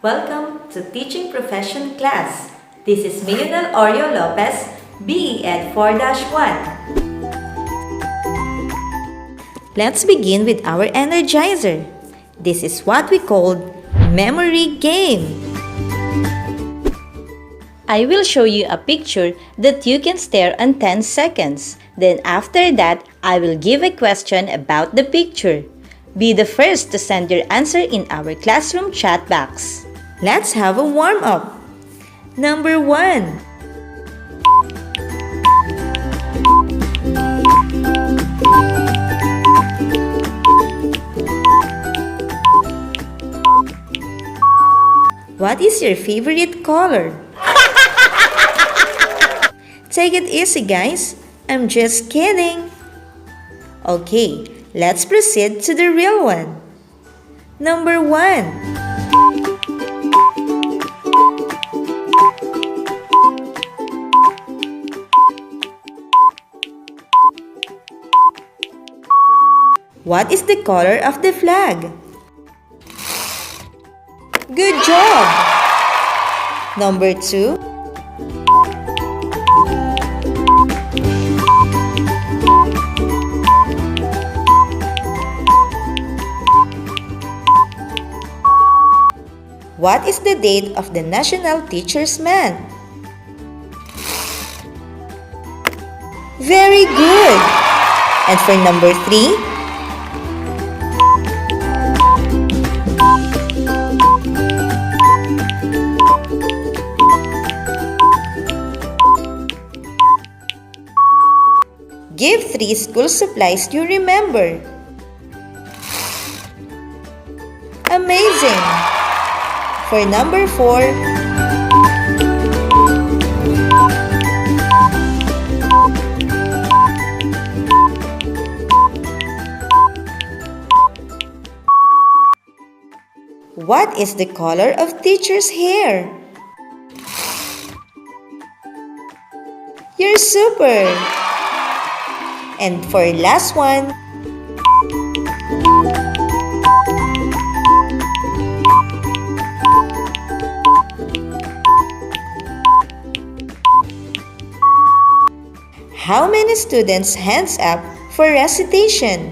Welcome to Teaching Profession class. This is Mayonelle Lopez, BEED4-1. Let's begin with our energizer. This is what we call memory game. I will show you a picture that you can stare on 10 seconds. Then after that, I will give a question about the picture. Be the first to send your answer in our classroom chat box. Let's have a warm-up. Number 1. What is your favorite color? Take it easy, guys. I'm just kidding. Okay, let's proceed to the real one. Number 1. What is the color of the flag? Good job! Number 2. What is the date of the National Teachers Month? Very good! And for number 3, give 3 school supplies you remember. Amazing! For number 4, what is the color of teacher's hair? You're super! And for last one, how many students hands up for recitation?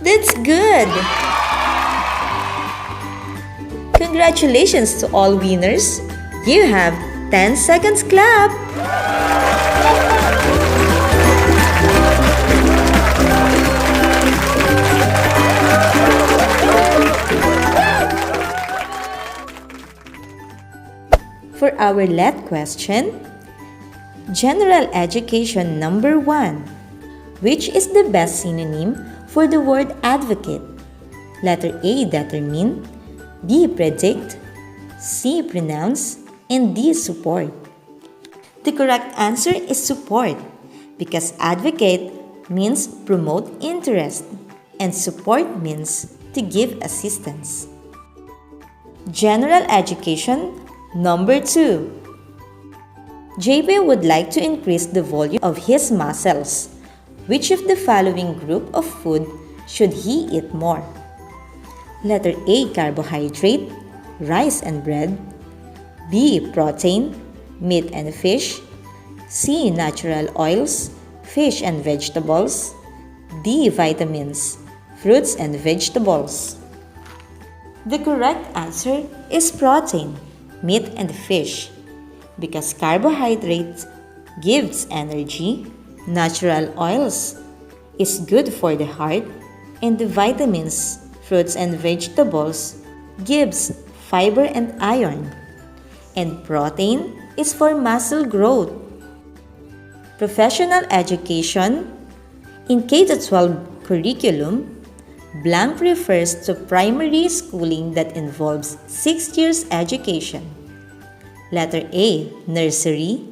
That's good! Congratulations to all winners! You have 10 seconds clap! For our let question, General Education number 1. Which is the best synonym for the word advocate? Letter A, determine, B, predict, C, pronounce, and D, support. The correct answer is support because advocate means promote interest and support means to give assistance. General Education number 2. JP would like to increase the volume of his muscles. Which of the following group of food should he eat more? Letter A, carbohydrate, rice and bread. B, protein, meat and fish. C, natural oils, fish and vegetables. D, vitamins, fruits and vegetables. The correct answer is protein, meat and fish, because carbohydrates gives energy, natural oils is good for the heart, and the vitamins, fruits and vegetables gives fiber and iron, and protein is for muscle growth. Professional education in K-12 curriculum, blank refers to primary schooling that involves 6 years education. Letter A, nursery.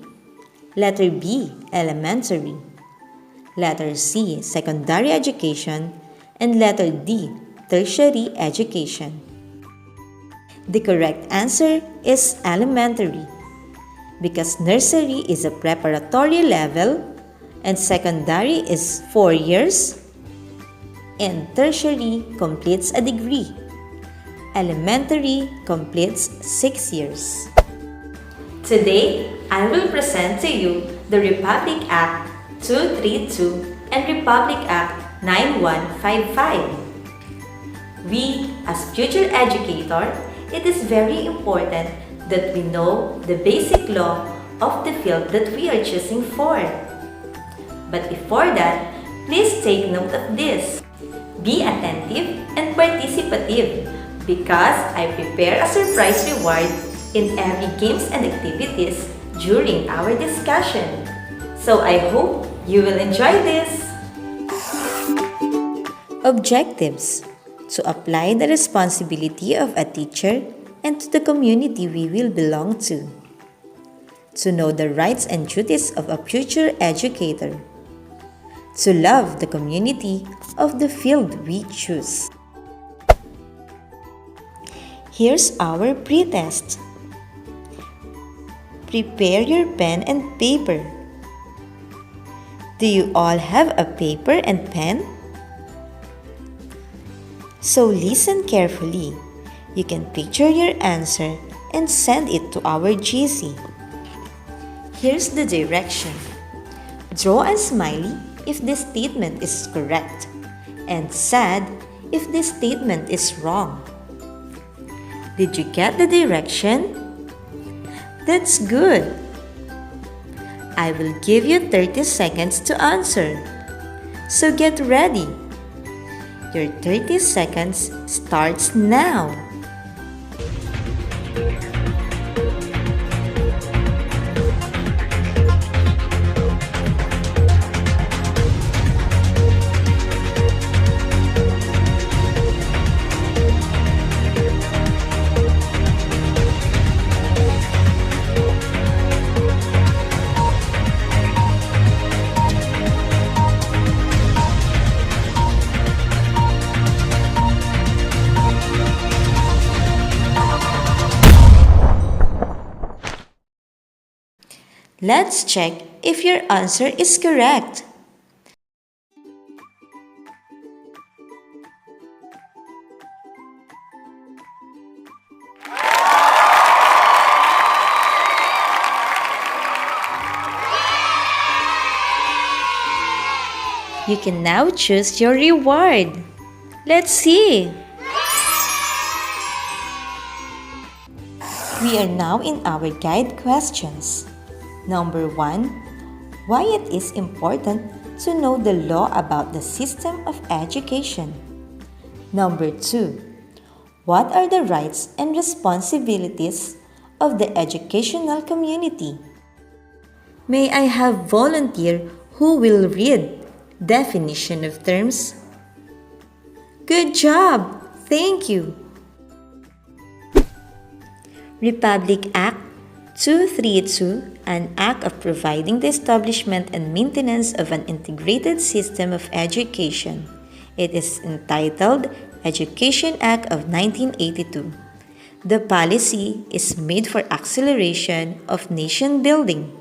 Letter B, elementary. Letter C, secondary education. And letter D, tertiary education. The correct answer is elementary because nursery is a preparatory level and secondary is 4 years and tertiary completes a degree. Elementary completes 6 years. Today, I will present to you the Republic Act 232 and Republic Act 9155. We, as future educators, it is very important that we know the basic law of the field that we are choosing for. But before that, please take note of this. Be attentive and participative because I prepare a surprise reward in every games and activities during our discussion. So I hope you will enjoy this. Objectives: to apply the responsibility of a teacher and to the community we will belong to. To know the rights and duties of a future educator. To love the community of the field we choose. Here's our pre-test. Prepare your pen and paper. Do you all have a paper and pen? So listen carefully. You can picture your answer and send it to our GC. Here's the direction. Draw a smiley if this statement is correct and sad if this statement is wrong. Did you get the direction? That's good. I will give you 30 seconds to answer. So get ready. Your 30 seconds starts now. Let's check if your answer is correct. You can now choose your reward. Let's see. We are now in our guide questions. Number 1, why it is important to know the law about the system of education. Number 2, what are the rights and responsibilities of the educational community? May I have volunteer who will read definition of terms? Good job! Thank you! Republic Act 232, an act of providing the establishment and maintenance of an integrated system of education. It is entitled Education Act of 1982. The policy is made for acceleration of nation building.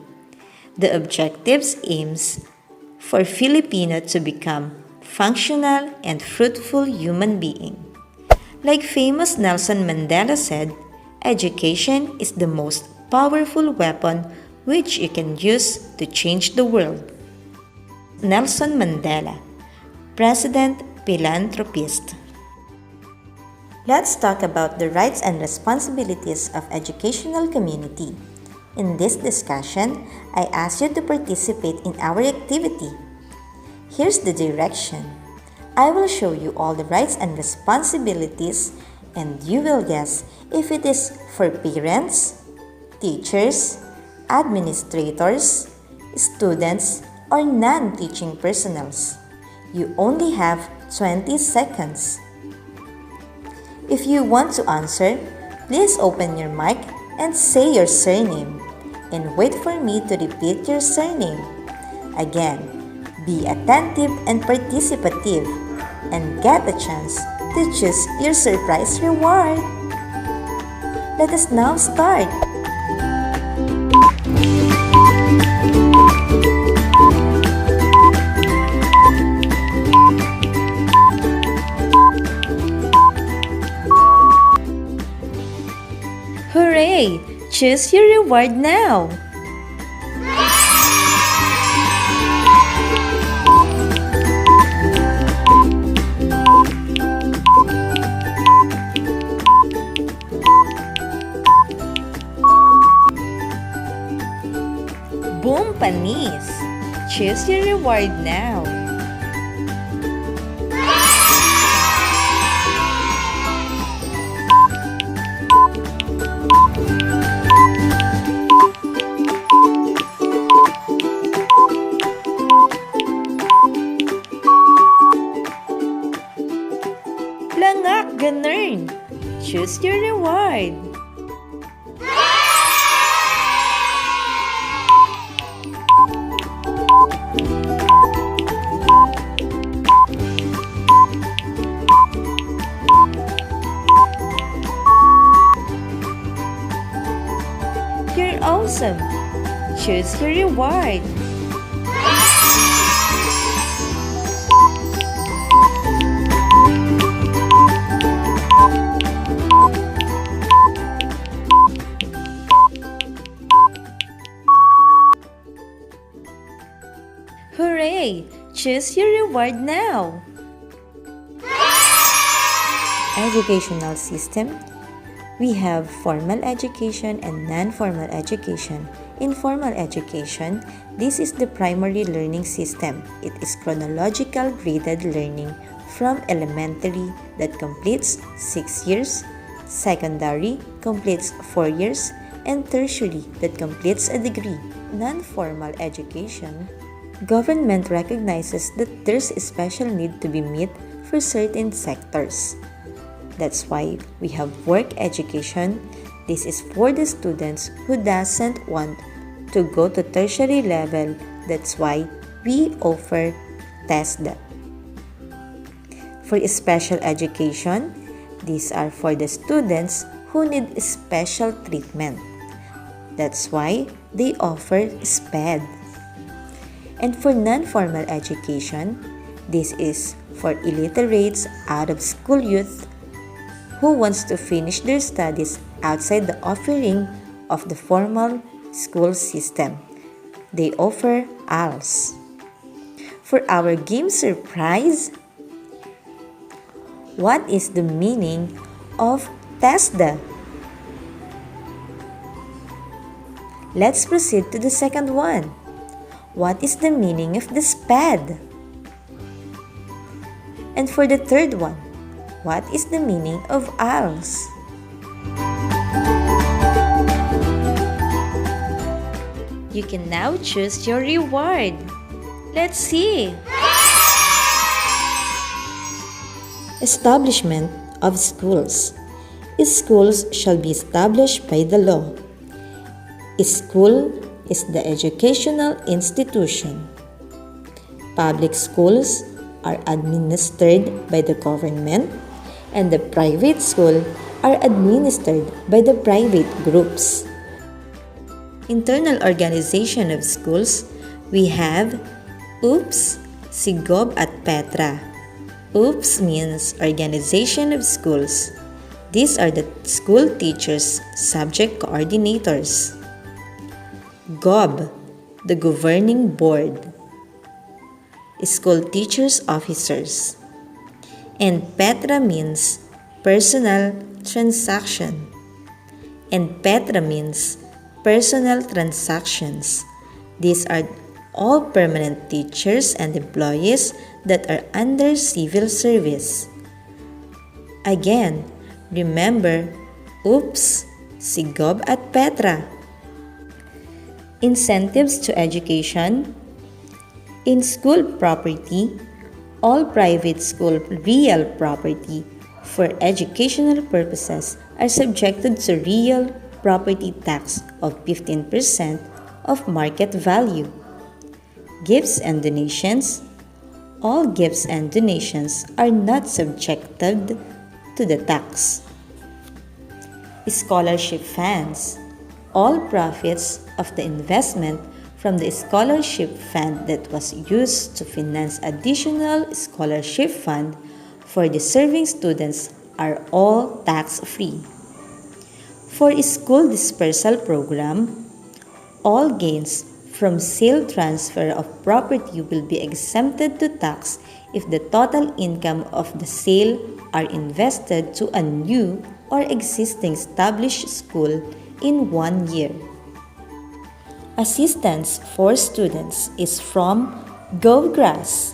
The objectives aims for Filipino to become functional and fruitful human being. Like famous Nelson Mandela said, education is the most powerful weapon which you can use to change the world. Nelson Mandela, President, Philanthropist. Let's talk about the rights and responsibilities of educational community. In this discussion, I ask you to participate in our activity. Here's the direction. I will show you all the rights and responsibilities and you will guess if it is for parents, teachers, administrators, students, or non-teaching personnels. You only have 20 seconds. If you want to answer, please open your mic and say your surname and wait for me to repeat your surname. Again, be attentive and participative and get a chance to choose your surprise reward. Let us now start. Choose your reward now! Boom Panis! Choose your reward now! Langak Ganern! Choose your reward! You're awesome! Choose your reward! Hooray! Choose your reward now! Educational system. We have formal education and non-formal education. In formal education, this is the primary learning system. It is chronological graded learning from elementary that completes 6 years, secondary completes 4 years, and tertiary that completes a degree. Non-formal education. Government recognizes that there's a special need to be met for certain sectors. That's why we have work education. This is for the students who doesn't want to go to tertiary level. That's why we offer TESDA. For special education, these are for the students who need special treatment. That's why they offer SPED. And for non-formal education, this is for illiterates, out-of-school youth who wants to finish their studies outside the offering of the formal school system. They offer ALS. For our game surprise, what is the meaning of TESDA? Let's proceed to the second one. What is the meaning of the SPED? And for the third one, what is the meaning of ALS? You can now choose your reward. Let's see. Establishment of schools. Schools shall be established by the law. School is the educational institution. Public schools are administered by the government, and the private schools are administered by the private groups. Internal organization of schools, we have OOPS, SIGOB at Petra. OOPS means Organization of Schools. These are the school teachers, subject coordinators. GOB, the Governing Board. School Teachers Officers. And Petra means Personal Transaction. And Petra means Personal Transactions. These are all permanent teachers and employees that are under civil service. Again, remember, OOPS, SIGOB at Petra. Incentives to education. In school property, all private school real property for educational purposes are subjected to real property tax of 15% of market value. Gifts and donations. All gifts and donations are not subjected to the tax. Scholarship funds. All profits of the investment from the scholarship fund that was used to finance additional scholarship fund for deserving students are all tax-free. For school dispersal program, all gains from sale transfer of property will be exempted to tax if the total income of the sale are invested to a new or existing established school in 1 year. Assistance for students is from GovGrass.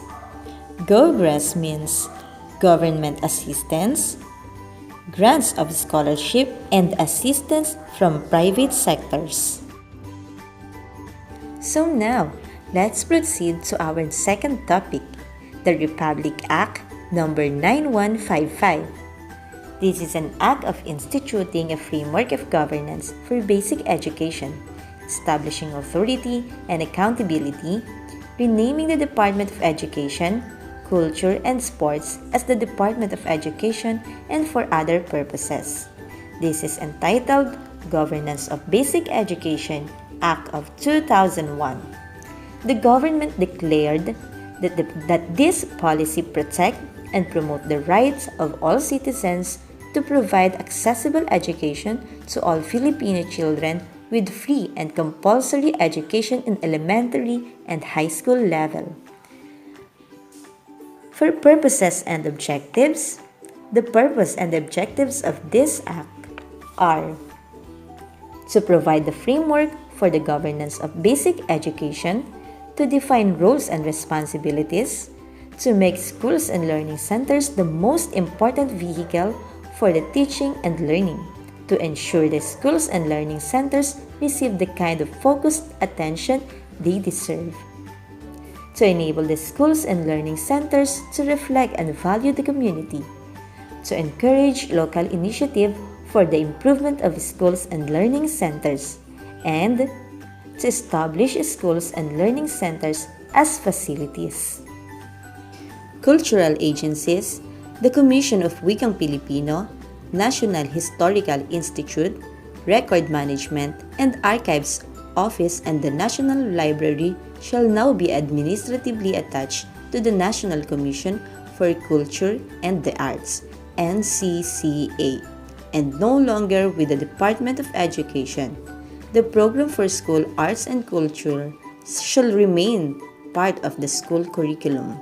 GovGrass means government assistance, grants of scholarship, and assistance from private sectors. So now, let's proceed to our second topic, the Republic Act number 9155. This is an act of instituting a framework of governance for basic education, establishing authority and accountability, renaming the Department of Education, Culture, and Sports as the Department of Education and for other purposes. This is entitled Governance of Basic Education Act of 2001. The government declared that this policy protect and promote the rights of all citizens to provide accessible education to all Filipino children with free and compulsory education in elementary and high school level. For purposes and objectives, the purpose and objectives of this act are to provide the framework for the governance of basic education, to define roles and responsibilities, to make schools and learning centers the most important vehicle for the teaching and learning, to ensure the schools and learning centers receive the kind of focused attention they deserve, to enable the schools and learning centers to reflect and value the community, to encourage local initiative for the improvement of schools and learning centers, and to establish schools and learning centers as facilities. Cultural agencies, the Commission of Wikang Pilipino, National Historical Institute, Record Management and Archives Office and the National Library shall now be administratively attached to the National Commission for Culture and the Arts, NCCA, and no longer with the Department of Education. The program for school arts and culture shall remain part of the school curriculum.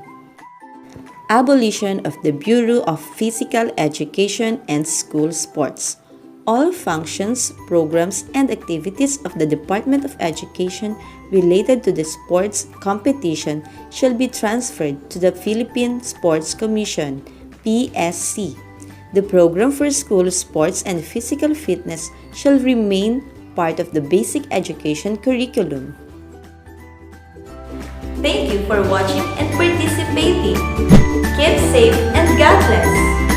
Abolition of the Bureau of Physical Education and School Sports. All functions, programs, and activities of the Department of Education related to the sports competition shall be transferred to the Philippine Sports Commission, PSC. The program for school sports and physical fitness shall remain part of the basic education curriculum. Thank you for watching and participating. Keep safe and God bless!